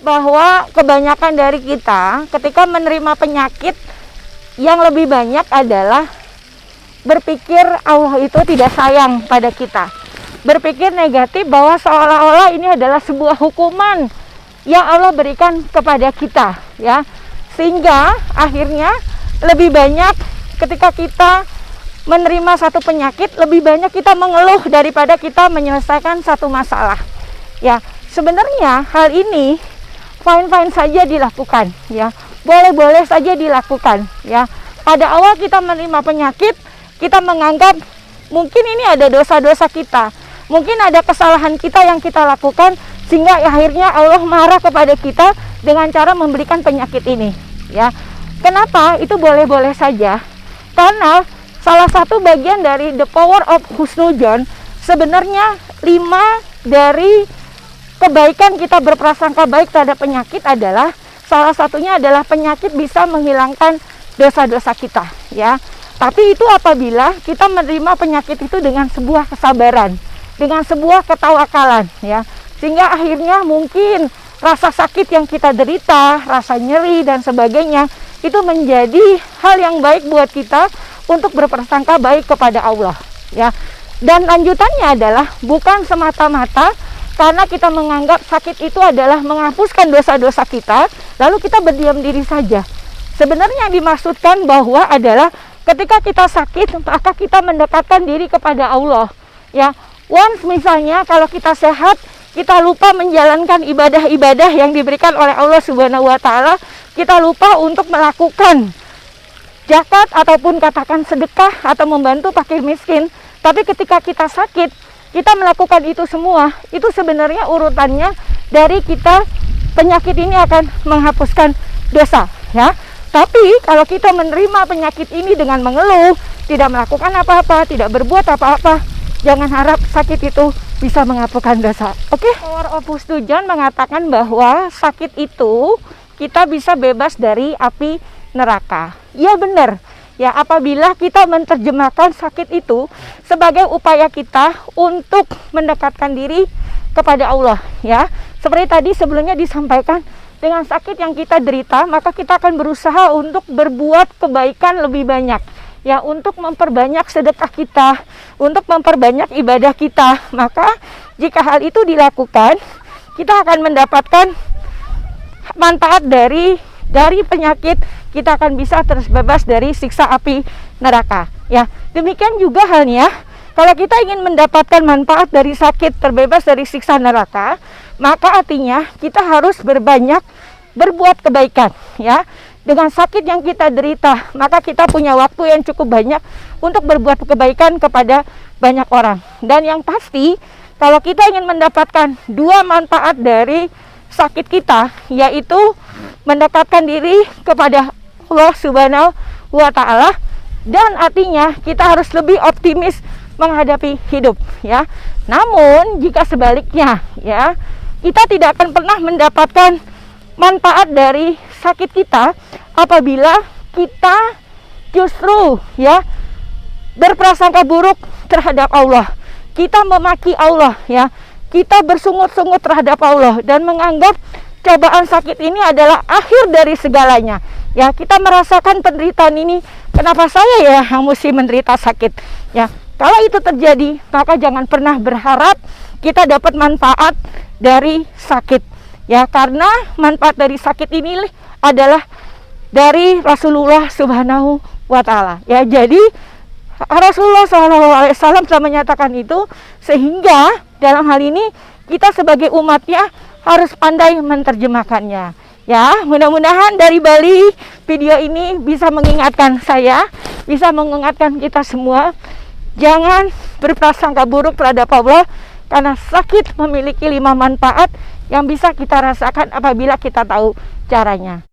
bahwa kebanyakan dari kita ketika menerima penyakit yang lebih banyak adalah berpikir Allah itu tidak sayang pada kita, berpikir negatif bahwa seolah-olah ini adalah sebuah hukuman yang Allah berikan kepada kita, ya, sehingga akhirnya lebih banyak ketika kita menerima satu penyakit, lebih banyak kita mengeluh daripada kita menyelesaikan satu masalah. Ya, sebenarnya hal ini fine-fine saja dilakukan, ya, boleh-boleh saja dilakukan, ya. Pada awal kita menerima penyakit, kita menganggap mungkin ini ada dosa-dosa kita, mungkin ada kesalahan kita yang kita lakukan, sehingga akhirnya Allah marah kepada kita dengan cara memberikan penyakit ini, ya. Kenapa? Itu boleh-boleh saja, karena salah satu bagian dari the power of husnudzon, sebenarnya 5 dari kebaikan kita berprasangka baik terhadap penyakit adalah, salah satunya adalah penyakit bisa menghilangkan dosa-dosa kita, ya. Tapi itu apabila kita menerima penyakit itu dengan sebuah kesabaran, dengan sebuah ketawakalan, ya, sehingga akhirnya mungkin rasa sakit yang kita derita, rasa nyeri dan sebagainya, itu menjadi hal yang baik buat kita untuk berprasangka baik kepada Allah, ya. Dan lanjutannya adalah bukan semata-mata karena kita menganggap sakit itu adalah menghapuskan dosa-dosa kita, lalu kita berdiam diri saja. Sebenarnya yang dimaksudkan bahwa adalah ketika kita sakit, maka kita mendekatkan diri kepada Allah, ya. Once misalnya kalau kita sehat, kita lupa menjalankan ibadah-ibadah yang diberikan oleh Allah Subhanahu wa Ta'ala, kita lupa untuk melakukan zakat ataupun katakan sedekah atau membantu fakir miskin. Tapi ketika kita sakit, kita melakukan itu semua, itu sebenarnya urutannya dari kita, penyakit ini akan menghapuskan dosa, ya. Tapi kalau kita menerima penyakit ini dengan mengeluh, tidak melakukan apa-apa, tidak berbuat apa-apa, jangan harap sakit itu bisa menghapuskan dosa. Oke? Power of husnudzon mengatakan bahwa sakit itu kita bisa bebas dari api neraka. Ya benar. Ya, apabila kita menerjemahkan sakit itu sebagai upaya kita untuk mendekatkan diri kepada Allah, ya. Seperti tadi sebelumnya disampaikan, dengan sakit yang kita derita, maka kita akan berusaha untuk berbuat kebaikan lebih banyak, ya, untuk memperbanyak sedekah kita, untuk memperbanyak ibadah kita. Maka jika hal itu dilakukan, kita akan mendapatkan manfaat dari penyakit, kita akan bisa terbebas dari siksa api neraka, ya. Demikian juga halnya kalau kita ingin mendapatkan manfaat dari sakit, terbebas dari siksa neraka, maka artinya kita harus berbuat kebaikan, ya. Dengan sakit yang kita derita, maka kita punya waktu yang cukup banyak untuk berbuat kebaikan kepada banyak orang. Dan yang pasti, kalau kita ingin mendapatkan 2 manfaat dari sakit kita, yaitu mendekatkan diri kepada Allah Subhanahu wa Ta'ala, dan artinya kita harus lebih optimis menghadapi hidup, ya. Namun jika sebaliknya, ya, kita tidak akan pernah mendapatkan manfaat dari sakit kita apabila kita justru, ya, berprasangka buruk terhadap Allah, kita memaki Allah, ya, kita bersungut-sungut terhadap Allah dan menganggap cobaan sakit ini adalah akhir dari segalanya. Ya, kita merasakan penderitaan ini, kenapa saya ya yang mesti menderita sakit? Ya, kalau itu terjadi, maka jangan pernah berharap kita dapat manfaat dari sakit. Ya, karena manfaat dari sakit ini adalah dari Rasulullah Subhanahu wa Ta'ala. Ya, jadi Rasulullah SAW telah menyatakan itu, sehingga dalam hal ini kita sebagai umatnya harus pandai menerjemahkannya. Ya, mudah-mudahan dari Bali video ini bisa mengingatkan saya, bisa mengingatkan kita semua, jangan berprasangka buruk terhadap Allah, karena sakit memiliki 5 manfaat yang bisa kita rasakan apabila kita tahu caranya.